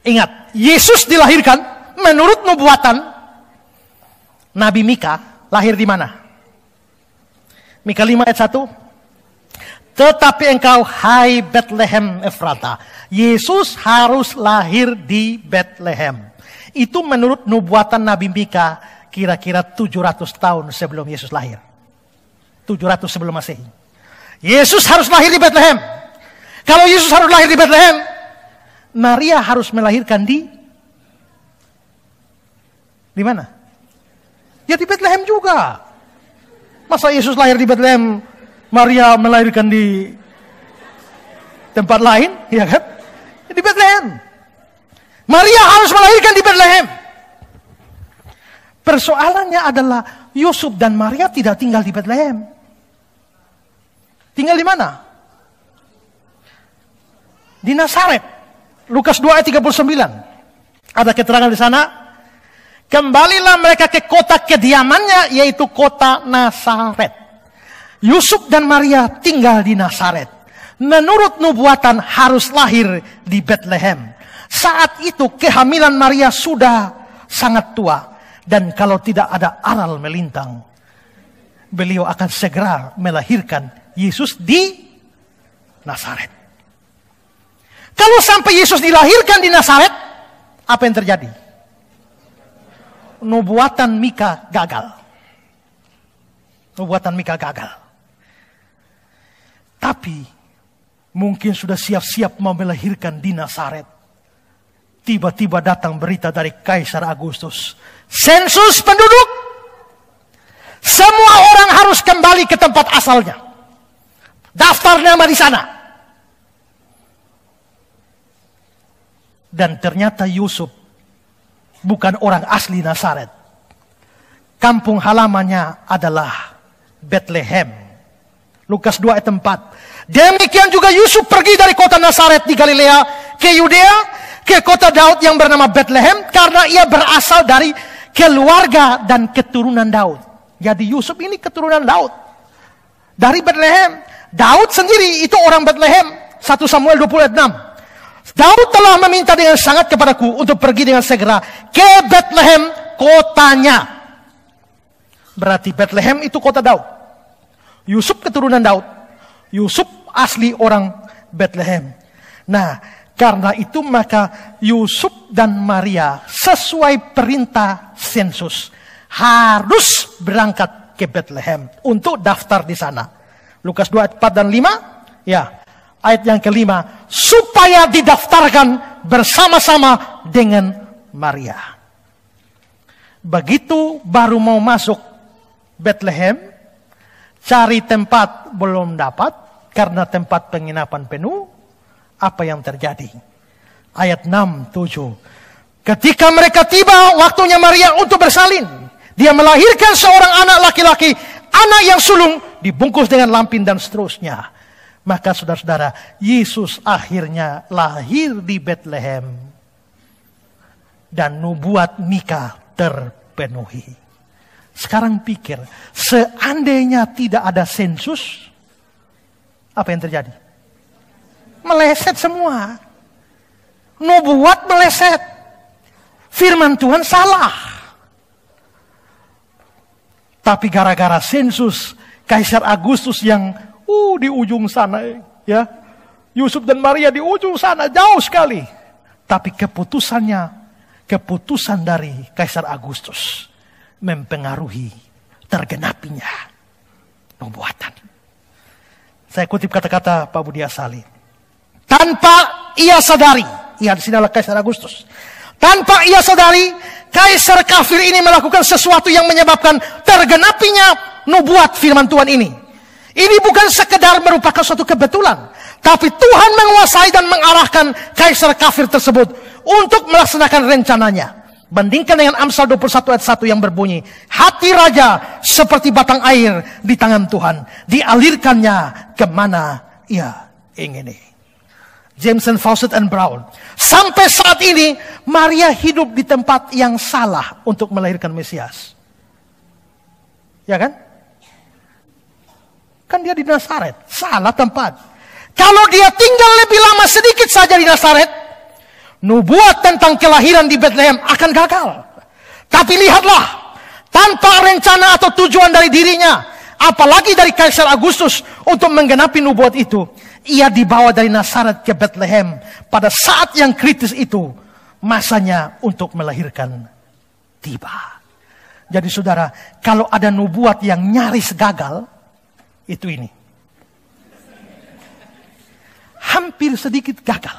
Ingat, Yesus dilahirkan menurut nubuatan Nabi Mika. Lahir di mana? Mika 5 ayat 1. Tetapi engkau, hai Bethlehem Efrata, Yesus harus lahir di Bethlehem. Itu menurut nubuatan Nabi Mika kira-kira 700 tahun sebelum Yesus lahir. 700 sebelum Masehi. Yesus harus lahir di Bethlehem. Kalau Yesus harus lahir di Bethlehem, Maria harus melahirkan di mana? Ya di Bethlehem juga. Masa Yesus lahir di Bethlehem, Maria melahirkan di tempat lain, ya kan? Di Bethlehem. Maria harus melahirkan di Bethlehem. Persoalannya adalah Yusuf dan Maria tidak tinggal di Bethlehem. Tinggal di mana? Di Nazaret. Lukas 2 ayat 39. Ada keterangan di sana. Kembalilah mereka ke kota kediamannya, yaitu kota Nazaret. Yusuf dan Maria tinggal di Nazaret. Menurut nubuatan harus lahir di Bethlehem. Saat itu kehamilan Maria sudah sangat tua. Dan kalau tidak ada aral melintang, beliau akan segera melahirkan Yesus di Nazaret. Kalau sampai Yesus dilahirkan di Nazaret, apa yang terjadi? Nubuatan Mika gagal. Nubuatan Mika gagal. Tapi mungkin sudah siap-siap mau melahirkan di Nazaret. Tiba-tiba datang berita dari Kaisar Agustus. Sensus penduduk. Semua orang harus kembali ke tempat asalnya. Daftar nama di sana. Dan ternyata Yusuf bukan orang asli Nazaret. Kampung halamannya adalah Bethlehem. Lukas 2 ayat 4. Demikian juga Yusuf pergi dari kota Nazaret di Galilea ke Yudea, ke kota Daud yang bernama Bethlehem, karena ia berasal dari keluarga dan keturunan Daud. Jadi Yusuf ini keturunan Daud. Dari Bethlehem. Daud sendiri itu orang Bethlehem. 1 Samuel 20 ayat 6. Daud telah meminta dengan sangat kepadaku untuk pergi dengan segera ke Bethlehem kotanya. Berarti Bethlehem itu kota Daud. Yusuf keturunan Daud. Yusuf asli orang Bethlehem. Nah, karena itu maka Yusuf dan Maria sesuai perintah sensus harus berangkat ke Bethlehem untuk daftar di sana. Lukas 2 ayat 4 dan 5. Ya. Ayat yang kelima, supaya didaftarkan bersama-sama dengan Maria. Begitu baru mau masuk Bethlehem, cari tempat belum dapat, karena tempat penginapan penuh, apa yang terjadi? Ayat 6, 7. Ketika mereka tiba, waktunya Maria untuk bersalin. Dia melahirkan seorang anak laki-laki, anak yang sulung, dibungkus dengan lampin dan seterusnya. Maka saudara-saudara, Yesus akhirnya lahir di Bethlehem. Dan nubuat Mika terpenuhi. Sekarang pikir, seandainya tidak ada sensus, apa yang terjadi? Meleset semua. Nubuat meleset. Firman Tuhan salah. Tapi gara-gara sensus, Kaisar Agustus yang di ujung sana, ya. Yusuf dan Maria di ujung sana, jauh sekali. Tapi keputusan dari Kaisar Agustus mempengaruhi tergenapinya nubuatan. Saya kutip kata-kata Pak Budi Asali. Tanpa ia sadari, di sini adalah Kaisar Agustus. Tanpa ia sadari, Kaisar kafir ini melakukan sesuatu yang menyebabkan tergenapinya nubuat firman Tuhan ini. Ini bukan sekedar merupakan suatu kebetulan, tapi Tuhan menguasai dan mengarahkan Kaisar kafir tersebut untuk melaksanakan rencananya. Bandingkan dengan Amsal 21 ayat 1 yang berbunyi, hati raja seperti batang air di tangan Tuhan, dialirkannya kemana ia ingini. Jameson, Fawcett and Brown. Sampai saat ini Maria hidup di tempat yang salah untuk melahirkan Mesias. Ya kan? Kan dia di Nazaret, salah tempat. Kalau dia tinggal lebih lama sedikit saja di Nazaret, nubuat tentang kelahiran di Bethlehem akan gagal. Tapi lihatlah, tanpa rencana atau tujuan dari dirinya, apalagi dari Kaisar Agustus untuk menggenapi nubuat itu, ia dibawa dari Nazaret ke Bethlehem pada saat yang kritis itu. Masanya untuk melahirkan tiba. Jadi saudara, kalau ada nubuat yang nyaris gagal, itu ini. Hampir sedikit gagal.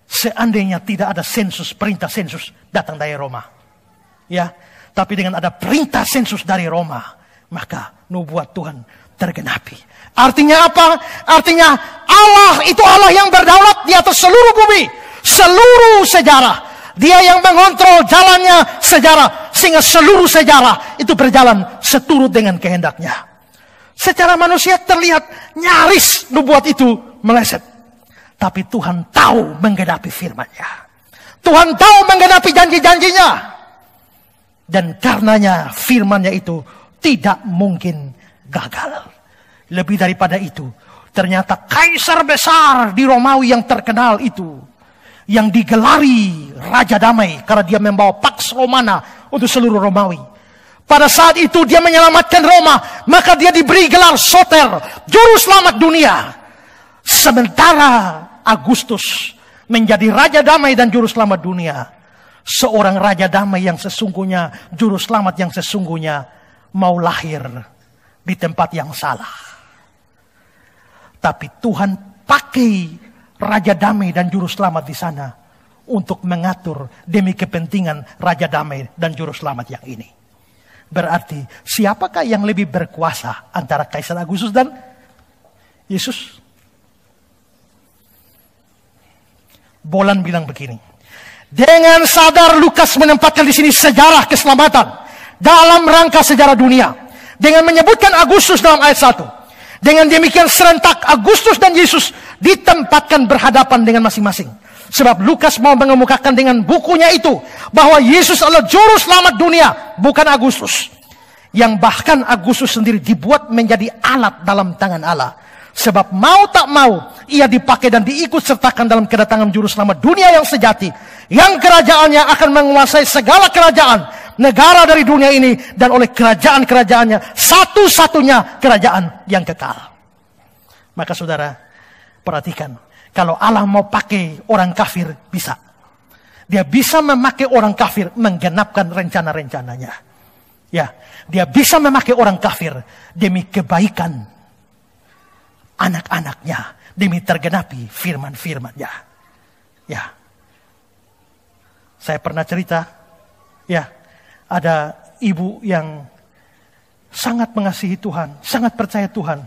Seandainya tidak ada sensus, perintah sensus datang dari Roma. Ya, tapi dengan ada perintah sensus dari Roma, maka nubuat Tuhan tergenapi. Artinya apa? Artinya Allah itu Allah yang berdaulat di atas seluruh bumi, seluruh sejarah. Dia yang mengontrol jalannya sejarah, sehingga seluruh sejarah itu berjalan seturut dengan kehendaknya. Secara manusia terlihat nyaris nubuat itu meleset. Tapi Tuhan tahu menggenapi firman-Nya. Tuhan tahu menggenapi janji-janjinya. Dan karenanya firman-Nya itu tidak mungkin gagal. Lebih daripada itu, ternyata kaisar besar di Romawi yang terkenal itu, yang digelari Raja Damai karena dia membawa Pax Romana untuk seluruh Romawi. Pada saat itu dia menyelamatkan Roma, maka dia diberi gelar Soter, juru selamat dunia. Sementara Agustus menjadi Raja Damai dan juru selamat dunia, seorang Raja Damai yang sesungguhnya, juru selamat yang sesungguhnya, mau lahir di tempat yang salah. Tapi Tuhan pakai Raja Damai dan juru selamat di sana untuk mengatur demi kepentingan Raja Damai dan juru selamat yang ini. Berarti siapakah yang lebih berkuasa antara Kaisar Agustus dan Yesus? Bolan bilang begini. Dengan sadar Lukas menempatkan di sini sejarah keselamatan dalam rangka sejarah dunia dengan menyebutkan Agustus dalam ayat 1. Dengan demikian serentak Agustus dan Yesus ditempatkan berhadapan dengan masing-masing. Sebab Lukas mau mengemukakan dengan bukunya itu bahwa Yesus adalah juru selamat dunia, bukan Agustus. Yang bahkan Agustus sendiri dibuat menjadi alat dalam tangan Allah. Sebab mau tak mau, ia dipakai dan diikut sertakan dalam kedatangan juru selamat dunia yang sejati. Yang kerajaannya akan menguasai segala kerajaan, negara dari dunia ini, dan oleh kerajaan-kerajaannya, satu-satunya kerajaan yang kekal. Maka saudara, perhatikan. Kalau Allah mau pakai orang kafir, bisa. Dia bisa memakai orang kafir menggenapkan rencana-rencananya. Ya, dia bisa memakai orang kafir demi kebaikan anak-anaknya, demi tergenapi firman-firman-Nya. Ya. Saya pernah cerita, ya, ada ibu yang sangat mengasihi Tuhan, sangat percaya Tuhan.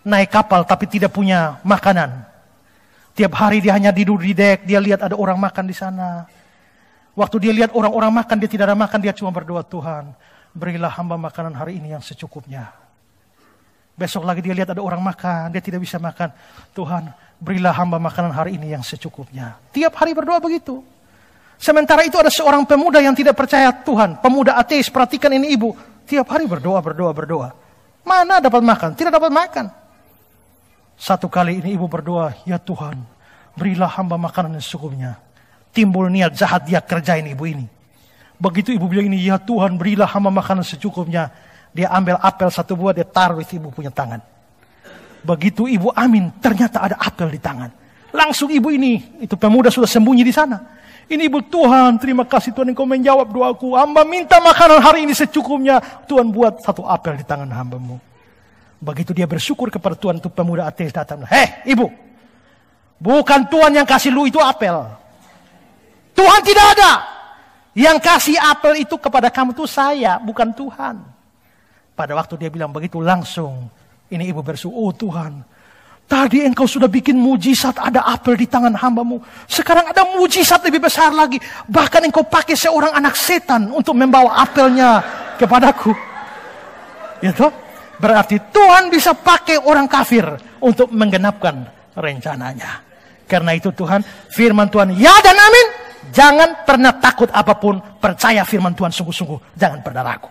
Naik kapal tapi tidak punya makanan. Tiap hari dia hanya tidur di dek, dia lihat ada orang makan di sana. Waktu dia lihat orang-orang makan, dia tidak ada makan, dia cuma berdoa, Tuhan, berilah hamba makanan hari ini yang secukupnya. Besok lagi dia lihat ada orang makan, dia tidak bisa makan. Tuhan, berilah hamba makanan hari ini yang secukupnya. Tiap hari berdoa begitu. Sementara itu ada seorang pemuda yang tidak percaya Tuhan, pemuda ateis, perhatikan ini ibu. Tiap hari berdoa. Mana dapat makan? Tidak dapat makan. Satu kali ini ibu berdoa, ya Tuhan, berilah hamba makanan yang secukupnya. Timbul niat jahat dia kerjain ibu ini. Begitu ibu bilang ini, ya Tuhan, berilah hamba makanan secukupnya. Dia ambil apel satu buah, dia taruh di ibu punya tangan. Begitu ibu amin, ternyata ada apel di tangan. Langsung ibu ini, itu pemuda sudah sembunyi di sana. Ini ibu, Tuhan, terima kasih Tuhan engkau menjawab doaku. Hamba minta makanan hari ini secukupnya. Tuhan buat satu apel di tangan hambamu. Begitu dia bersyukur kepada Tuhan, itu pemuda ateis datang. Hei ibu, bukan Tuhan yang kasih lu itu apel. Tuhan tidak ada. Yang kasih apel itu kepada kamu itu saya, bukan Tuhan. Pada waktu dia bilang begitu, langsung ini ibu bersyukur, oh Tuhan, tadi engkau sudah bikin mujizat, ada apel di tangan hambamu. Sekarang ada mujizat lebih besar lagi. Bahkan engkau pakai seorang anak setan untuk membawa apelnya kepadaku. Ya toh? Berarti Tuhan bisa pakai orang kafir untuk menggenapkan rencananya. Karena itu Tuhan, firman Tuhan ya dan amin. Jangan pernah takut apapun, percaya firman Tuhan sungguh-sungguh. Jangan pernah ragu.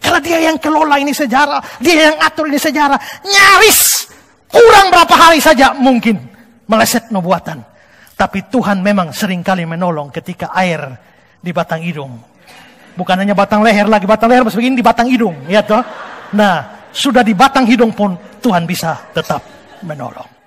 Karena dia yang kelola ini sejarah, dia yang atur ini sejarah. Nyaris kurang berapa hari saja mungkin meleset nubuatan. Tapi Tuhan memang seringkali menolong ketika air di batang hidung. Bukan hanya batang leher lagi, batang leher begini di batang hidung. Ya toh? Nah, sudah di batang hidung pun Tuhan bisa tetap menolong.